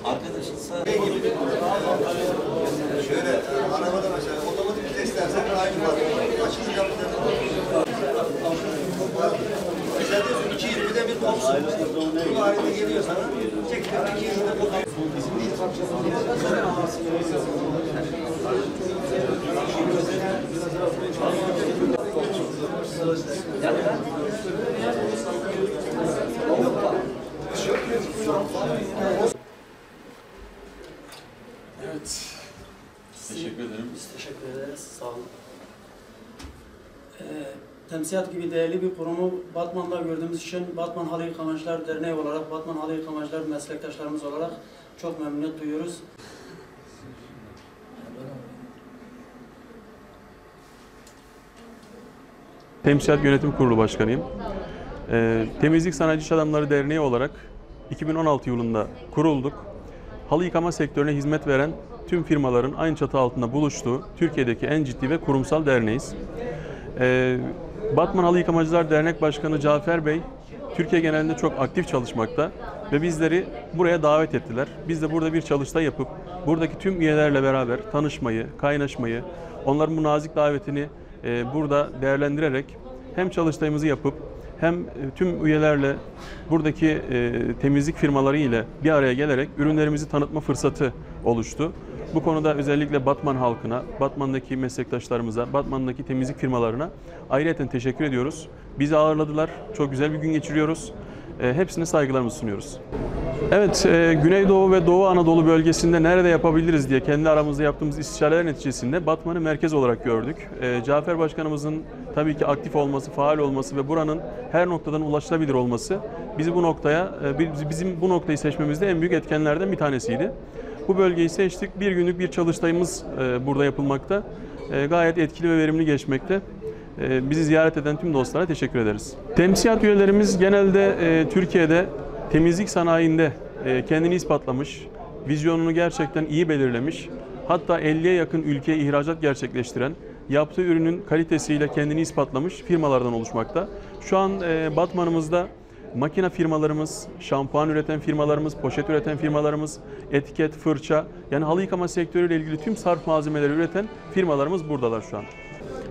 Arkadaşınsa şöyle arabada mesela otomatik vites istersen aynı var. Açılır kapıda. Mesela diyorsun 220'de bir kopsun. Bu halinde geliyor sana. Çektir 220'de kopsun. Evet. Teşekkür ederim. Biz teşekkür ederiz. Sağ olun. Temsiyat gibi değerli bir kurumu Batman'da gördüğümüz için Batman Halı Yıkamacılar Derneği olarak, Batman Halı Yıkamacılar meslektaşlarımız olarak çok memnuniyet duyuyoruz. Temsiyat Yönetim Kurulu Başkanıyım. Temizlik Sanayici İş Adamları Derneği olarak 2016 yılında kurulduk. Halı yıkama sektörüne hizmet veren tüm firmaların aynı çatı altında buluştuğu Türkiye'deki en ciddi ve kurumsal derneğiz. Batman Halı Yıkamacılar Dernek Başkanı Cafer Bey, Türkiye genelinde çok aktif çalışmakta ve bizleri buraya davet ettiler. Biz de burada bir çalıştay yapıp, buradaki tüm üyelerle beraber tanışmayı, kaynaşmayı, onların bu nazik davetini burada değerlendirerek hem çalıştayımızı yapıp, hem tüm üyelerle buradaki temizlik firmaları ile bir araya gelerek ürünlerimizi tanıtma fırsatı oluştu. Bu konuda özellikle Batman halkına, Batman'daki meslektaşlarımıza, Batman'daki temizlik firmalarına ayrıyeten teşekkür ediyoruz. Bizi ağırladılar, çok güzel bir gün geçiriyoruz. Hepsine saygılarımızı sunuyoruz. Evet, Güneydoğu ve Doğu Anadolu bölgesinde nerede yapabiliriz diye kendi aramızda yaptığımız istişareler neticesinde Batman'ı merkez olarak gördük. Cafer Başkanımızın tabii ki aktif olması, faal olması ve buranın her noktadan ulaşılabilir olması bizi bu noktaya, bizim bu noktayı seçmemizde en büyük etkenlerden bir tanesiydi. Bu bölgeyi seçtik. Bir günlük bir çalıştayımız burada yapılmakta. Gayet etkili ve verimli geçmekte. Bizi ziyaret eden tüm dostlara teşekkür ederiz. Temsiyat üyelerimiz genelde Türkiye'de temizlik sanayinde kendini ispatlamış, vizyonunu gerçekten iyi belirlemiş, hatta 50'ye yakın ülkeye ihracat gerçekleştiren, yaptığı ürünün kalitesiyle kendini ispatlamış firmalardan oluşmakta. Şu an Batman'ımızda makine firmalarımız, şampuan üreten firmalarımız, poşet üreten firmalarımız, etiket, fırça, yani halı yıkama sektörüyle ilgili tüm sarf malzemeleri üreten firmalarımız buradalar şu an.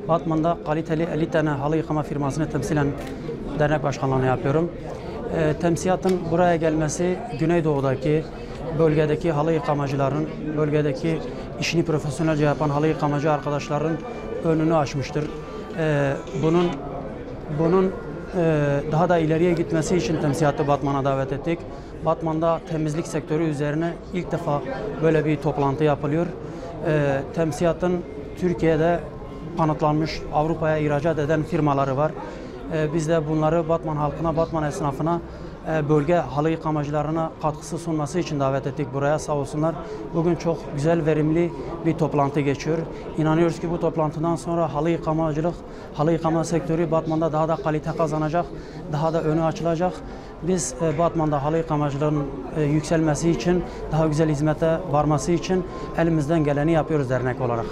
Batman'da kaliteli 50 tane halı yıkama firmasını temsilen dernek başkanlığını yapıyorum. Temsiyatın buraya gelmesi Güneydoğu'daki bölgedeki halı yıkamacıların, bölgedeki işini profesyonelce yapan halı yıkamacı arkadaşların önünü açmıştır. Bunun daha da ileriye gitmesi için temsiyatı Batman'a davet ettik. Batman'da temizlik sektörü üzerine ilk defa böyle bir toplantı yapılıyor. Temsiyatın Türkiye'de kanıtlanmış, Avrupa'ya ihracat eden firmaları var. Biz de bunları Batman halkına, Batman esnafına, bölge halı yıkamacılarına katkısı sunması için davet ettik buraya, sağ olsunlar. Bugün çok güzel, verimli bir toplantı geçiyor. İnanıyoruz ki bu toplantıdan sonra halı yıkamacılık, halı yıkama sektörü Batman'da daha da kalite kazanacak, daha da önü açılacak. Biz Batman'da halı yıkamacılığın yükselmesi için, daha güzel hizmete varması için elimizden geleni yapıyoruz dernek olarak.